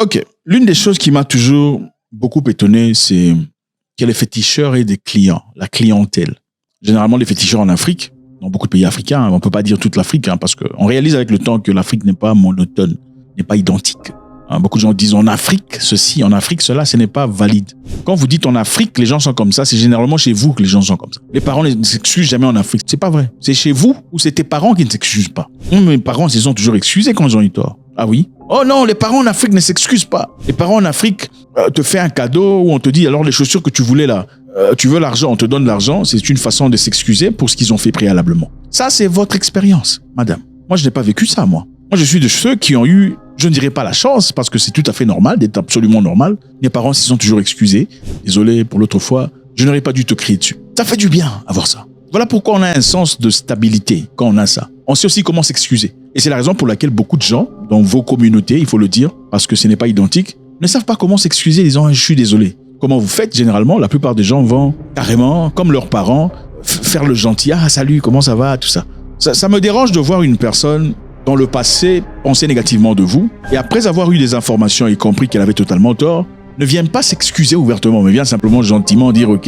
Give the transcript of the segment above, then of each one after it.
Ok. L'une des choses qui m'a toujours beaucoup étonné, c'est qu'il y a les féticheurs et des clients, la clientèle. Généralement, les féticheurs en Afrique, dans beaucoup de pays africains, on ne peut pas dire toute l'Afrique, parce qu'on réalise avec le temps que l'Afrique n'est pas monotone, n'est pas identique. Beaucoup de gens disent en Afrique ceci, en Afrique cela, ce n'est pas valide. Quand vous dites en Afrique, les gens sont comme ça, c'est généralement chez vous que les gens sont comme ça. Les parents ne s'excusent jamais en Afrique. C'est pas vrai. C'est chez vous ou c'est tes parents qui ne s'excusent pas. Mes parents se sont toujours excusés quand ils ont eu tort. Ah oui? Oh non, les parents en Afrique ne s'excusent pas. Les parents en Afrique te font un cadeau où on te dit alors les chaussures que tu voulais là, tu veux l'argent, on te donne l'argent, c'est une façon de s'excuser pour ce qu'ils ont fait préalablement. Ça, c'est votre expérience, madame. Moi, je n'ai pas vécu ça, moi. Moi, je suis de ceux qui ont eu, je ne dirais pas la chance, parce que c'est tout à fait normal, d'être absolument normal. Mes parents s'y sont toujours excusés. Désolé pour l'autre fois, je n'aurais pas dû te crier dessus. Ça fait du bien, avoir ça. Voilà pourquoi on a un sens de stabilité quand on a ça. On sait aussi comment s'excuser. Et c'est la raison pour laquelle beaucoup de gens, dans vos communautés, il faut le dire, parce que ce n'est pas identique, ne savent pas comment s'excuser, disant « je suis désolé ». Comment vous faites généralement? La plupart des gens vont carrément, comme leurs parents, faire le gentil. Ah, salut, comment ça va? Tout ça. Ça me dérange de voir une personne dans le passé penser négativement de vous et après avoir eu des informations et compris qu'elle avait totalement tort, ne vient pas s'excuser ouvertement, mais vient simplement gentiment dire ok,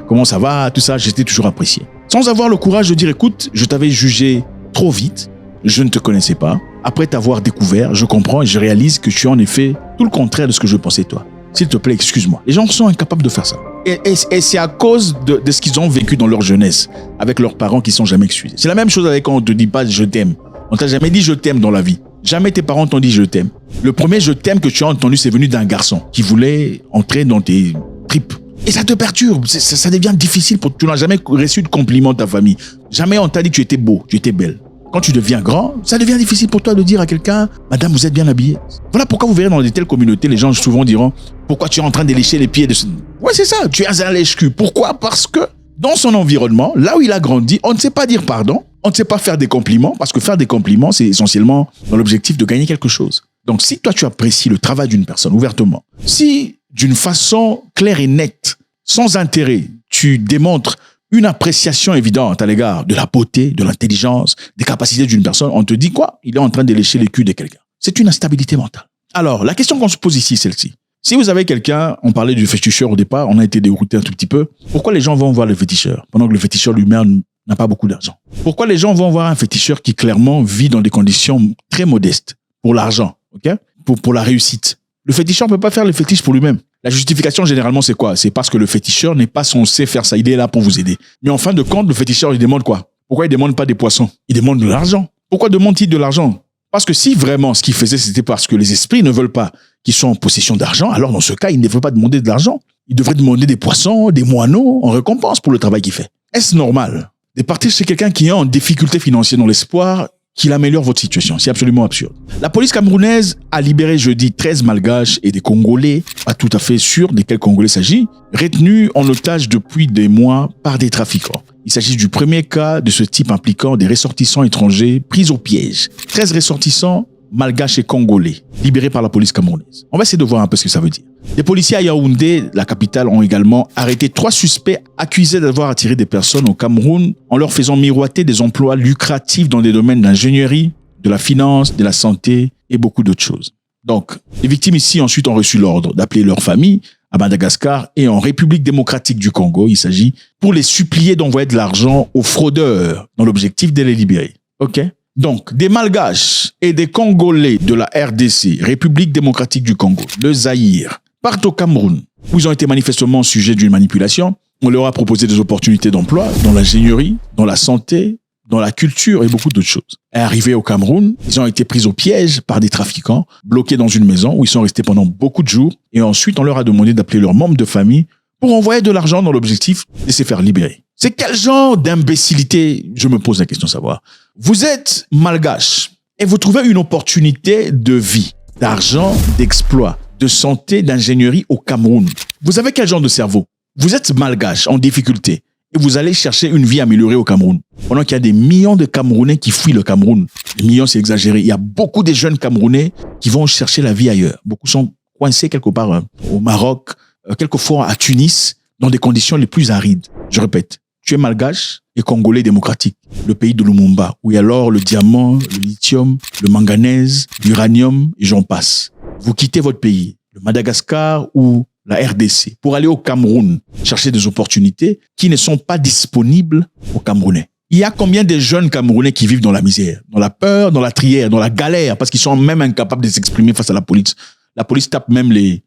comment ça va, tout ça, j'étais toujours apprécié. Sans avoir le courage de dire écoute, je t'avais jugé trop vite, je ne te connaissais pas. Après t'avoir découvert, je comprends et je réalise que tu es en effet tout le contraire de ce que je pensais toi. S'il te plaît, excuse-moi. Les gens sont incapables de faire ça. Et c'est à cause de ce qu'ils ont vécu dans leur jeunesse, avec leurs parents qui ne sont jamais excusés. C'est la même chose avec quand on ne te dit pas « je t'aime ». On t'a jamais dit « je t'aime » dans la vie. Jamais tes parents t'ont dit « je t'aime ». Le premier « je t'aime » que tu as entendu, c'est venu d'un garçon qui voulait entrer dans tes tripes. Et ça te perturbe. Ça devient difficile. Tu n'as jamais reçu de compliment de ta famille. Jamais on t'a dit « tu étais beau, tu étais belle ». Quand tu deviens grand, ça devient difficile pour toi de dire à quelqu'un « Madame, vous êtes bien habillée ». Voilà pourquoi vous verrez dans de telles communautés, les gens souvent diront « Pourquoi tu es en train de lécher les pieds de ce... » Ouais, c'est ça, tu es un lèche-cul. Pourquoi? Parce que dans son environnement, là où il a grandi, on ne sait pas dire pardon, on ne sait pas faire des compliments, parce que faire des compliments, c'est essentiellement dans l'objectif de gagner quelque chose. Donc si toi, tu apprécies le travail d'une personne ouvertement, si d'une façon claire et nette, sans intérêt, tu démontres une appréciation évidente à l'égard de la beauté, de l'intelligence, des capacités d'une personne, on te dit quoi? Il est en train de lécher les culs de quelqu'un. C'est une instabilité mentale. Alors, la question qu'on se pose ici, celle-ci. Si vous avez quelqu'un, on parlait du féticheur au départ, on a été dérouté un tout petit peu. Pourquoi les gens vont voir le féticheur pendant que le féticheur lui-même n'a pas beaucoup d'argent? Pourquoi les gens vont voir un féticheur qui clairement vit dans des conditions très modestes pour l'argent, ok? Pour la réussite? Le féticheur ne peut pas faire le fétiche pour lui-même. La justification, généralement, c'est quoi? C'est parce que le féticheur n'est pas censé faire ça. Il est là pour vous aider. Mais en fin de compte, le féticheur, il demande quoi? Pourquoi il ne demande pas des poissons? Il demande de l'argent. Pourquoi demande-t-il de l'argent? Parce que si vraiment ce qu'il faisait, c'était parce que les esprits ne veulent pas qu'ils soient en possession d'argent, alors dans ce cas, il ne devrait pas demander de l'argent. Il devrait demander des poissons, des moineaux en récompense pour le travail qu'il fait. Est-ce normal de partir chez quelqu'un qui est en difficulté financière dans l'espoir qu'il améliore votre situation? C'est absolument absurde. La police camerounaise a libéré jeudi 13 Malgaches et des Congolais, pas tout à fait sûr de quels Congolais il s'agit, retenus en otage depuis des mois par des trafiquants. Il s'agit du premier cas de ce type impliquant des ressortissants étrangers pris au piège. 13 ressortissants malgaches et congolais, libérés par la police camerounaise. On va essayer de voir un peu ce que ça veut dire. Les policiers à Yaoundé, la capitale, ont également arrêté 3 suspects accusés d'avoir attiré des personnes au Cameroun en leur faisant miroiter des emplois lucratifs dans des domaines d'ingénierie, de la finance, de la santé et beaucoup d'autres choses. Donc, les victimes ici ensuite ont reçu l'ordre d'appeler leur famille à Madagascar et en République démocratique du Congo. Il s'agit pour les supplier d'envoyer de l'argent aux fraudeurs dans l'objectif de les libérer. OK? Donc, des Malgaches et des Congolais de la RDC, République démocratique du Congo, le Zaïre, partent au Cameroun, où ils ont été manifestement sujets d'une manipulation. On leur a proposé des opportunités d'emploi dans l'ingénierie, dans la santé, dans la culture et beaucoup d'autres choses. Et arrivés au Cameroun, ils ont été pris au piège par des trafiquants, bloqués dans une maison où ils sont restés pendant beaucoup de jours. Et ensuite, on leur a demandé d'appeler leurs membres de famille pour envoyer de l'argent dans l'objectif de se faire libérer. C'est quel genre d'imbécilité? Je me pose la question de savoir. Vous êtes malgache et vous trouvez une opportunité de vie, d'argent, d'exploit, de santé, d'ingénierie au Cameroun. Vous avez quel genre de cerveau? Vous êtes malgache en difficulté et vous allez chercher une vie améliorée au Cameroun. Pendant qu'il y a des millions de Camerounais qui fuient le Cameroun. Des millions, c'est exagéré. Il y a beaucoup de jeunes Camerounais qui vont chercher la vie ailleurs. Beaucoup sont coincés quelque part au Maroc, quelquefois à Tunis, dans des conditions les plus arides. Je répète, tu es malgache et congolais démocratique, le pays de Lumumba, où il y a l'or, le diamant, le lithium, le manganèse, l'uranium et j'en passe. vous quittez votre pays, le Madagascar ou la RDC, pour aller au Cameroun chercher des opportunités qui ne sont pas disponibles aux Camerounais. Il y a combien de jeunes Camerounais qui vivent dans la misère, dans la peur, dans la trière, dans la galère, parce qu'ils sont même incapables de s'exprimer face à la police. La police tape même les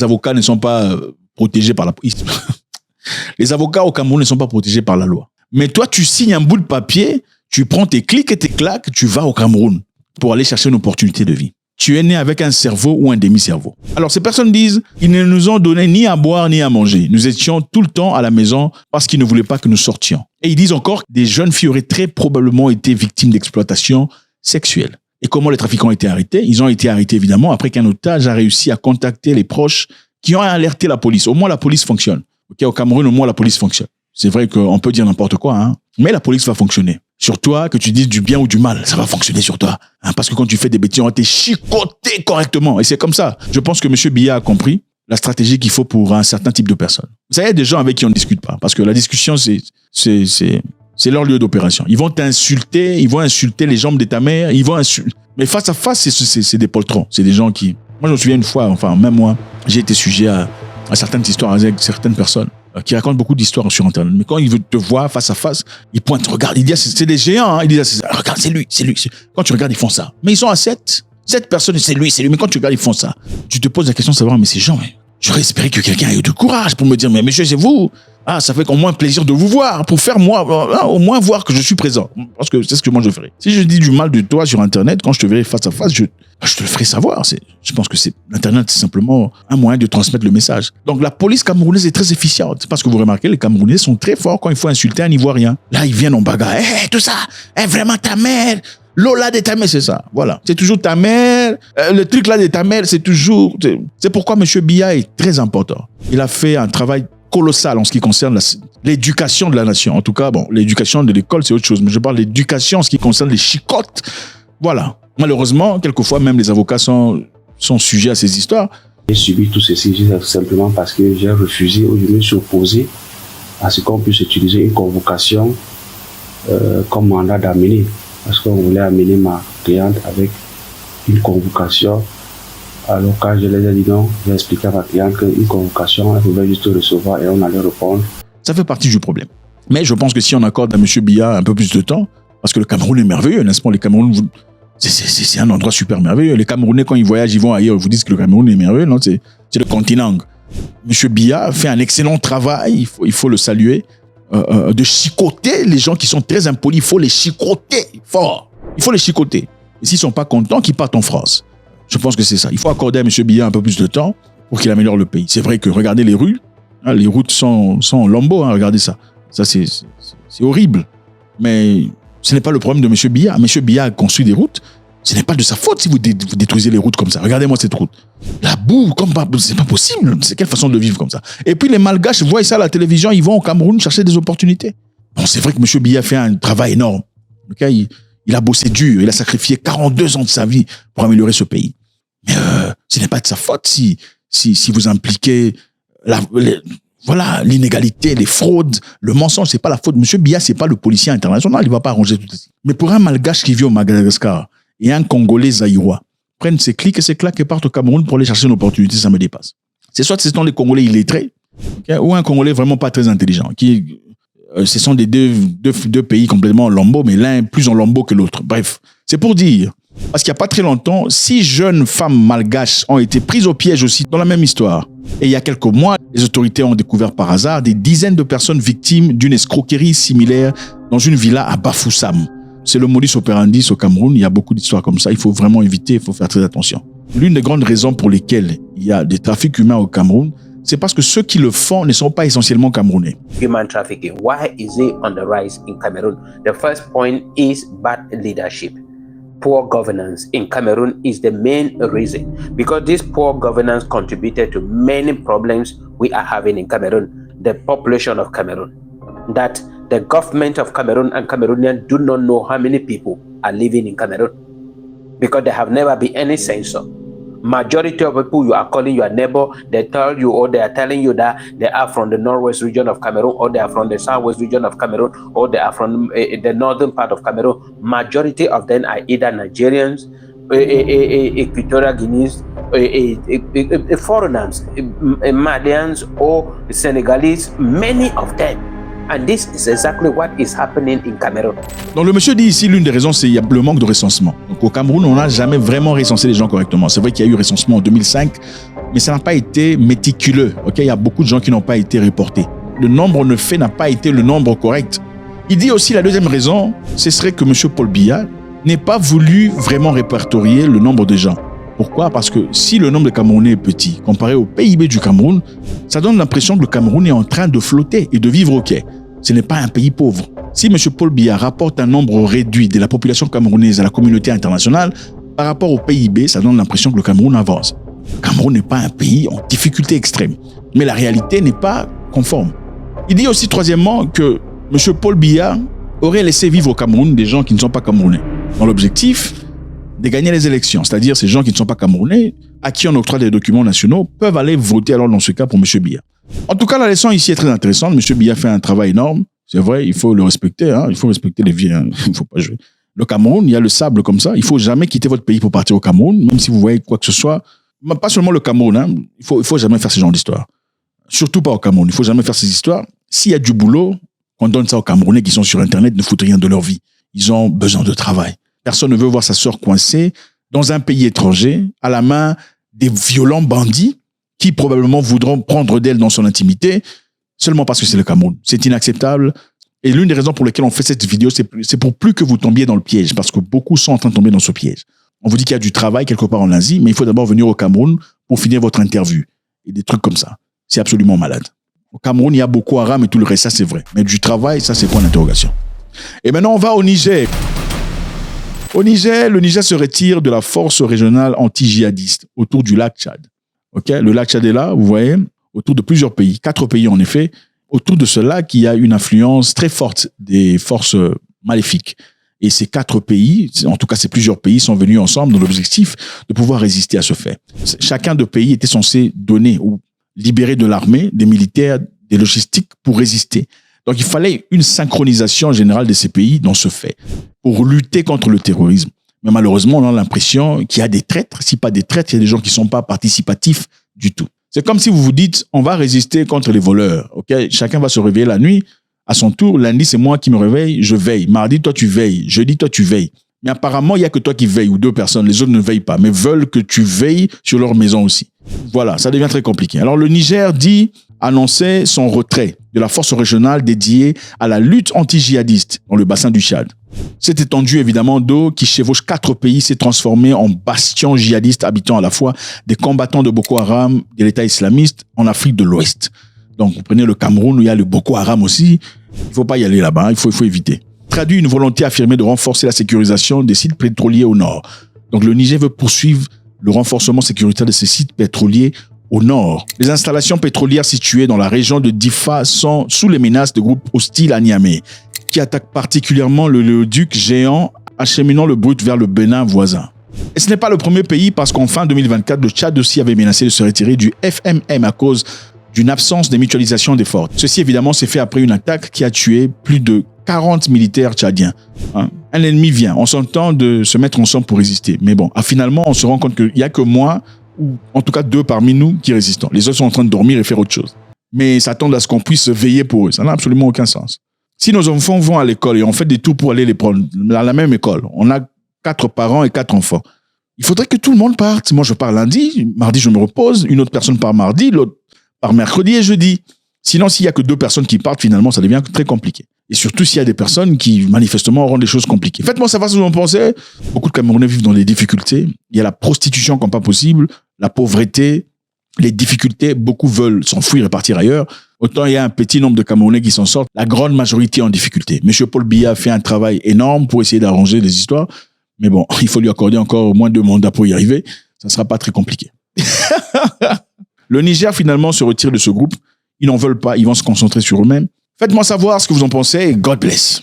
avocats ne sont pas protégés par la police. Les avocats au Cameroun ne sont pas protégés par la loi. Mais toi, tu signes un bout de papier, tu prends tes clics et tes claques, tu vas au Cameroun pour aller chercher une opportunité de vie. Tu es né avec un cerveau ou un demi-cerveau. Alors, ces personnes disent, ils ne nous ont donné ni à boire ni à manger. Nous étions tout le temps à la maison parce qu'ils ne voulaient pas que nous sortions. Et ils disent encore que des jeunes filles auraient très probablement été victimes d'exploitation sexuelle. Et comment les trafiquants ont été arrêtés? Ils ont été arrêtés, évidemment, après qu'un otage a réussi à contacter les proches qui ont alerté la police. Au moins, la police fonctionne. Okay, au Cameroun, au moins, la police fonctionne. C'est vrai qu'on peut dire n'importe quoi, hein, mais la police va fonctionner. Sur toi, que tu dises du bien ou du mal, ça va fonctionner sur toi. Hein, parce que quand tu fais des bêtises, on va te chicoter correctement. Et c'est comme ça. Je pense que M. Biya a compris la stratégie qu'il faut pour un certain type de personnes. Vous savez, il y a des gens avec qui on ne discute pas. Parce que la discussion, c'est leur lieu d'opération. Ils vont t'insulter, ils vont insulter les jambes de ta mère, ils vont insulter. Mais face à face, c'est des poltrons. C'est des gens qui... Moi, je me souviens une fois, enfin, même moi, j'ai été sujet à certaines histoires avec certaines personnes qui racontent beaucoup d'histoires sur Internet. Mais quand ils te voient face à face, ils pointent, regarde, ils disent, c'est des géants, hein. Ils disent, regarde, c'est lui. Quand tu regardes, ils font ça. Mais ils sont à 7 personnes, c'est lui. Mais quand tu regardes, ils font ça. Tu te poses la question de savoir, mais ces gens, j'aurais espéré que quelqu'un ait eu du courage pour me dire, mais monsieur, c'est vous. Ah, ça fait au moins plaisir de vous voir, pour faire moi, au moins voir que je suis présent. Parce que c'est ce que moi je ferais. Si je dis du mal de toi sur Internet, quand je te verrai face à face, je te le ferai savoir. Je pense que l'Internet, c'est simplement un moyen de transmettre le message. Donc la police camerounaise est très efficiente. Parce que vous remarquez, les Camerounais sont très forts quand il faut insulter un Ivoirien. Là, ils viennent en bagarre. Hé, tout ça, vraiment ta mère, Lola de ta mère, c'est ça. Voilà. C'est toujours ta mère. Le truc là de ta mère, c'est toujours... C'est pourquoi M. Biya est très important. Il a fait un travail colossal en ce qui concerne l'éducation de la nation. En tout cas, bon, l'éducation de l'école, c'est autre chose. Mais je parle de l'éducation en ce qui concerne les chicottes. Voilà. Malheureusement, quelquefois, même les avocats sont sujets à ces histoires. J'ai subi tout ceci simplement parce que j'ai refusé ou je me suis opposé à ce qu'on puisse utiliser une convocation comme mandat d'amener. Parce qu'on voulait amener ma cliente avec une convocation. Alors quand je les ai dit non, j'ai expliqué à ma cliente qu'une convocation, elle pouvait juste recevoir et on allait répondre. Ça fait partie du problème. Mais je pense que si on accorde à M. Biya un peu plus de temps, parce que le Cameroun est merveilleux, n'est-ce pas? Le Cameroun, c'est un endroit super merveilleux. Les Camerounais, quand ils voyagent, ils vont ailleurs, ils vous disent que le Cameroun est merveilleux. Non, c'est le continent. M. Biya fait un excellent travail, il faut le saluer, de chicoter les gens qui sont très impolis. Il faut les chicoter fort. Il faut les chicoter. Et s'ils ne sont pas contents, qu'ils partent en France. Je pense que c'est ça. Il faut accorder à M. Biya un peu plus de temps pour qu'il améliore le pays. C'est vrai que regardez les rues, hein, les routes sont en lambeaux, hein, regardez ça. Ça, c'est horrible. Mais ce n'est pas le problème de M. Biya. M. Biya a construit des routes. Ce n'est pas de sa faute si vous détruisez les routes comme ça. Regardez-moi cette route. La boue, c'est pas possible. C'est quelle façon de vivre comme ça. Et puis les Malgaches voient ça à la télévision, ils vont au Cameroun chercher des opportunités. Bon, c'est vrai que M. Biya fait un travail énorme. Okay? Il a bossé dur, il a sacrifié 42 ans de sa vie pour améliorer ce pays. Mais ce n'est pas de sa faute si vous impliquez l'inégalité, les fraudes, le mensonge, c'est pas la faute. M. Biya, c'est pas le policier international, il va pas arranger tout ça. Mais pour un Malgache qui vit au Madagascar et un Congolais zaïrois, prennent ses clics et ses claques et partent au Cameroun pour aller chercher une opportunité, ça me dépasse. C'est soit ce sont les Congolais illettrés, okay, ou un Congolais vraiment pas très intelligent, ce sont des deux pays complètement en lambeaux, mais l'un plus en lambeaux que l'autre. Bref, c'est pour dire, parce qu'il n'y a pas très longtemps, 6 jeunes femmes malgaches ont été prises au piège aussi dans la même histoire. Et il y a quelques mois, les autorités ont découvert par hasard des dizaines de personnes victimes d'une escroquerie similaire dans une villa à Bafoussam. C'est le modus operandi au Cameroun. Il y a beaucoup d'histoires comme ça. Il faut vraiment éviter, il faut faire très attention. L'une des grandes raisons pour lesquelles il y a des trafics humains au Cameroun, c'est parce que ceux qui le font ne sont pas essentiellement camerounais. Human trafficking, why is it on the rise in Cameroon? The first point is bad leadership. Poor governance in Cameroon is the main reason, because this poor governance contributed to many problems we are having in Cameroon. The population of Cameroon, that the government of Cameroon and Cameroonians do not know how many people are living in Cameroon, because there have never been any census. Majority of people you are calling your neighbor, they tell you, or they are telling you that they are from the northwest region of Cameroon, or they are from the southwest region of Cameroon, or they are from the northern part of Cameroon. Majority of them are either Nigerians, Equatorial Guineans, foreigners, Malians or Senegalese, many of them. And this is exactly what is happening in Cameroon. Donc le monsieur dit ici, l'une des raisons, c'est le manque de recensement. Donc au Cameroun, on n'a jamais vraiment recensé les gens correctement. C'est vrai qu'il y a eu recensement en 2005, mais ça n'a pas été méticuleux. Okay? Il y a beaucoup de gens qui n'ont pas été reportés. Le nombre n'a pas été le nombre correct. Il dit aussi la deuxième raison, ce serait que M. Paul Biya n'ait pas voulu vraiment répertorier le nombre de gens. Pourquoi? Parce que si le nombre de Camerounais est petit, comparé au PIB du Cameroun, ça donne l'impression que le Cameroun est en train de flotter et de vivre au quai. Ce n'est pas un pays pauvre. Si M. Paul Biya rapporte un nombre réduit de la population camerounaise à la communauté internationale, par rapport au PIB, ça donne l'impression que le Cameroun avance. Le Cameroun n'est pas un pays en difficulté extrême, mais la réalité n'est pas conforme. Il dit aussi troisièmement que M. Paul Biya aurait laissé vivre au Cameroun des gens qui ne sont pas camerounais, dans l'objectif de gagner les élections. C'est-à-dire ces gens qui ne sont pas camerounais, à qui on octroie des documents nationaux, peuvent aller voter alors dans ce cas pour M. Biya. En tout cas, la leçon ici est très intéressante. M. Biya fait un travail énorme. C'est vrai, il faut le respecter. Il faut respecter les vies. Il ne faut pas jouer. Le Cameroun, il y a le sable comme ça. Il ne faut jamais quitter votre pays pour partir au Cameroun, même si vous voyez quoi que ce soit. Pas seulement le Cameroun. Il faut jamais faire ce genre d'histoire. Surtout pas au Cameroun. Il ne faut jamais faire ces histoires. S'il y a du boulot, on donne ça aux Camerounais qui sont sur Internet, ne foutent rien de leur vie. Ils ont besoin de travail. Personne ne veut voir sa sœur coincée dans un pays étranger, à la main des violents bandits qui probablement voudront prendre d'elle dans son intimité seulement parce que c'est le Cameroun. C'est inacceptable. Et l'une des raisons pour lesquelles on fait cette vidéo, c'est pour plus que vous tombiez dans le piège, parce que beaucoup sont en train de tomber dans ce piège. On vous dit qu'il y a du travail quelque part en Asie, mais il faut d'abord venir au Cameroun pour finir votre interview. Et des trucs comme ça. C'est absolument malade. Au Cameroun, il y a Boko Haram et tout le reste, ça c'est vrai. Mais du travail, ça c'est point d'interrogation. Et maintenant, on va au Niger. Au Niger, le Niger se retire de la force régionale anti-djihadiste autour du lac Tchad. Okay? Le lac Tchad est là, vous voyez, autour de plusieurs pays, 4 pays en effet. Autour de ce lac, il y a une influence très forte des forces maléfiques. Et ces 4 pays, en tout cas ces plusieurs pays, sont venus ensemble dans l'objectif de pouvoir résister à ce fait. Chacun de pays était censé donner ou libérer de l'armée, des militaires, des logistiques pour résister. Donc il fallait une synchronisation générale de ces pays dans ce fait pour lutter contre le terrorisme. Mais malheureusement, on a l'impression qu'il y a des traîtres. Si pas des traîtres, il y a des gens qui ne sont pas participatifs du tout. C'est comme si vous vous dites, on va résister contre les voleurs. Okay? Chacun va se réveiller la nuit. À son tour, lundi, c'est moi qui me réveille, je veille. Mardi, toi, tu veilles. Jeudi, toi, tu veilles. Mais apparemment, il n'y a que toi qui veilles ou 2 personnes. Les autres ne veillent pas, mais veulent que tu veilles sur leur maison aussi. Voilà, ça devient très compliqué. Alors, le Niger annonçait son retrait de la force régionale dédiée à la lutte anti-djihadiste dans le bassin du Tchad. Cette étendue, évidemment, d'eau qui chevauche 4 pays s'est transformée en bastion djihadiste habitant à la fois des combattants de Boko Haram, de l'État islamiste en Afrique de l'Ouest. Donc, vous prenez le Cameroun où il y a le Boko Haram aussi. Il ne faut pas y aller là-bas, il faut éviter. Traduit une volonté affirmée de renforcer la sécurisation des sites pétroliers au nord. Donc, le Niger veut poursuivre le renforcement sécuritaire de ces sites pétroliers au nord. Les installations pétrolières situées dans la région de Difa sont sous les menaces de groupes hostiles à Niamey, qui attaquent particulièrement le léoduc géant, acheminant le brut vers le Bénin voisin. Et ce n'est pas le premier pays, parce qu'en fin 2024, le Tchad aussi avait menacé de se retirer du FMM à cause d'une absence de mutualisation d'efforts. Ceci, évidemment, s'est fait après une attaque qui a tué plus de 40 militaires tchadiens. Un ennemi vient, on s'entend de se mettre ensemble pour résister. Mais bon, finalement, on se rend compte qu'il n'y a que moi, ou en tout cas 2 parmi nous, qui résistons. Les autres sont en train de dormir et faire autre chose. Mais s'attendre à ce qu'on puisse veiller pour eux, ça n'a absolument aucun sens. Si nos enfants vont à l'école et on fait des tours pour aller les prendre à la même école, on a 4 parents et 4 enfants. Il faudrait que tout le monde parte. Moi, je pars lundi, mardi, je me repose, une autre personne part mardi, l'autre par mercredi et jeudi. Sinon, s'il n'y a que 2 personnes qui partent, finalement, ça devient très compliqué. Et surtout s'il y a des personnes qui, manifestement, rendent les choses compliquées. Faites-moi savoir ce que vous en pensez. Beaucoup de Camerounais vivent dans des difficultés. Il y a la prostitution comme pas possible, la pauvreté, les difficultés. Beaucoup veulent s'enfuir et partir ailleurs. Autant il y a un petit nombre de Camerounais qui s'en sortent, la grande majorité en difficulté. M. Paul Biya fait un travail énorme pour essayer d'arranger les histoires. Mais bon, il faut lui accorder encore au moins 2 mandats pour y arriver. Ça ne sera pas très compliqué. Le Niger, finalement, se retire de ce groupe. Ils n'en veulent pas. Ils vont se concentrer sur eux-mêmes. Faites-moi savoir ce que vous en pensez. God bless.